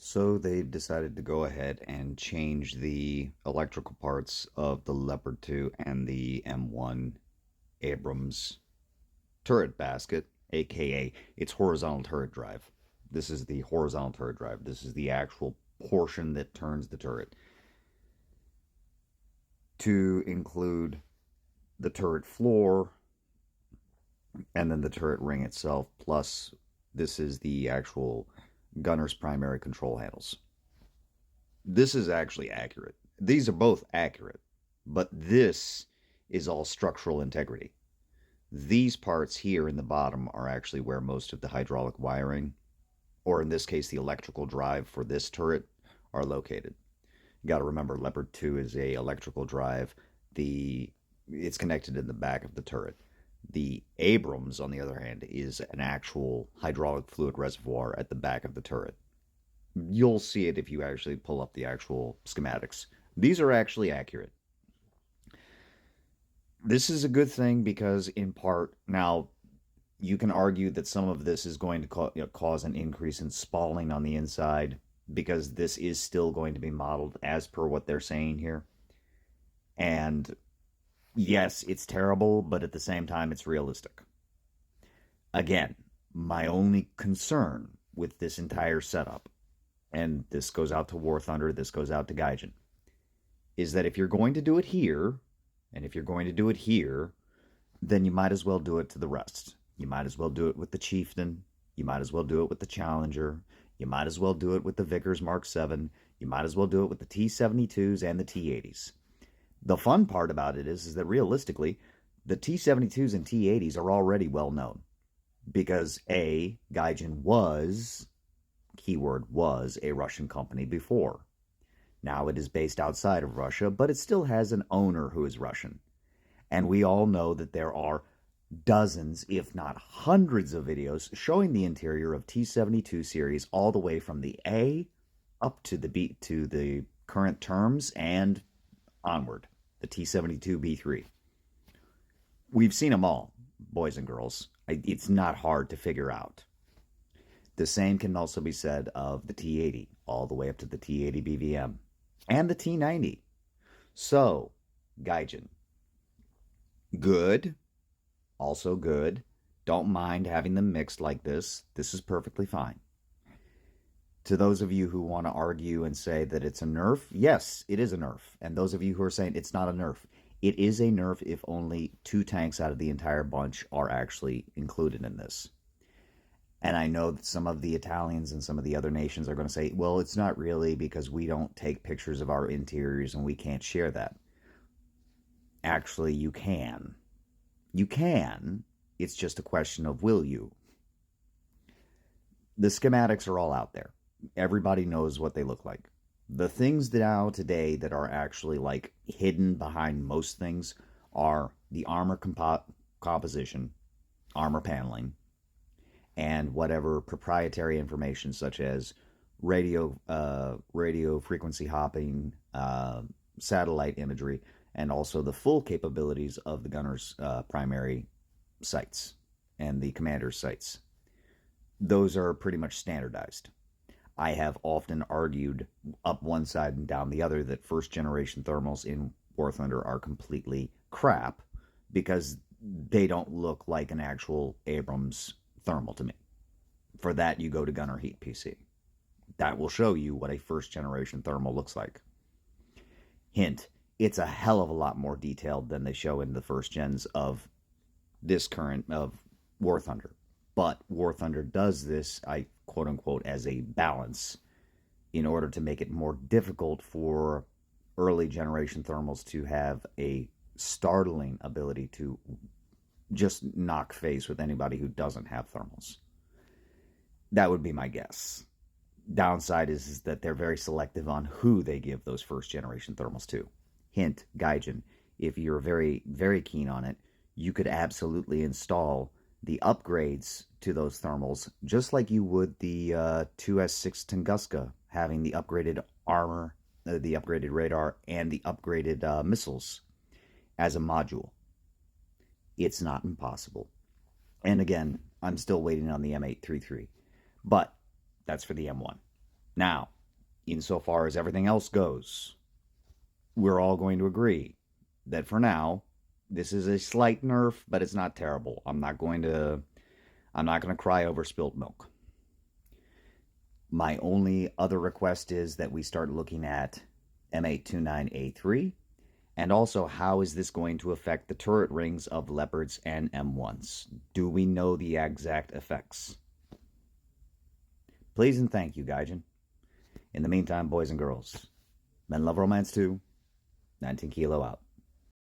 So they've decided to go ahead and change the electrical parts of the Leopard 2 and the M1 Abrams turret basket, aka its horizontal turret drive. This is the horizontal turret drive. This is the actual portion that turns the turret to include the turret floor and then the turret ring itself. Plus, this is the actual gunner's primary control handles. This is actually accurate. These are both accurate, but this is all structural integrity. These parts here in the bottom are actually where most of the hydraulic wiring, or in this case, the electrical drive for this turret, are located. You got to remember, Leopard 2 is a electrical drive. It's connected in the back of the turret. The Abrams, on the other hand, is an actual hydraulic fluid reservoir at the back of the turret. You'll see it if you actually pull up the actual schematics. These are actually accurate. This is a good thing because, in part, now you can argue that some of this is going to cause an increase in spalling on the inside because this is still going to be modeled as per what they're saying here. And yes, it's terrible, but at the same time, it's realistic. Again, my only concern with this entire setup, and this goes out to War Thunder, this goes out to Gaijin, is that if you're going to do it here, and if you're going to do it here, then you might as well do it to the rest. You might as well do it with the Chieftain. You might as well do it with the Challenger. You might as well do it with the Vickers Mark 7. You might as well do it with the T-72s and the T-80s. The fun part about it is that realistically, the T-72s and T-80s are already well known. Because A, Gaijin was, keyword was, a Russian company before. Now it is based outside of Russia, but it still has an owner who is Russian. And we all know that there are dozens, if not hundreds of videos showing the interior of T-72 series all the way from the A up to the current terms and onward, the T-72B3. We've seen them all, boys and girls. It's not hard to figure out. The same can also be said of the T-80, all the way up to the T-80 BVM, and the T-90. So, Gaijin, good, also good. Don't mind having them mixed like this. This is perfectly fine. To those of you who want to argue and say that it's a nerf, yes, it is a nerf. And those of you who are saying it's not a nerf, it is a nerf if only 2 tanks out of the entire bunch are actually included in this. And I know that some of the Italians and some of the other nations are going to say, well, it's not really because we don't take pictures of our interiors and we can't share that. Actually, you can. You can. It's just a question of will you. The schematics are all out there. Everybody knows what they look like. The things now today that are actually like hidden behind most things are the armor composition, armor paneling, and whatever proprietary information such as radio frequency hopping, satellite imagery, and also the full capabilities of the gunner's primary sights and the commander's sights. Those are pretty much standardized. I have often argued up one side and down the other that first generation thermals in War Thunder are completely crap because they don't look like an actual Abrams thermal to me. For that, you go to Gunner Heat PC. That will show you what a first generation thermal looks like. Hint, it's a hell of a lot more detailed than they show in the first gens of this current of War Thunder. But War Thunder does this, I quote unquote, as a balance in order to make it more difficult for early generation thermals to have a startling ability to just knock face with anybody who doesn't have thermals. That would be my guess. Downside is that they're very selective on who they give those first generation thermals to. Hint, Gaijin, if you're very, very keen on it, you could absolutely install the upgrades to those thermals just like you would the 2S6 Tunguska having the upgraded armor, the upgraded radar, and the upgraded missiles as a module. It's not impossible. And again, I'm still waiting on the M833. But that's for the M1. Now, insofar as everything else goes, we're all going to agree that for now, this is a slight nerf, but it's not terrible. I'm not going to cry over spilt milk. My only other request is that we start looking at M829A3, and also how is this going to affect the turret rings of Leopards and M1s? Do we know the exact effects? Please and thank you, Gaijin. In the meantime, boys and girls, men love romance too. 19 Kilo out.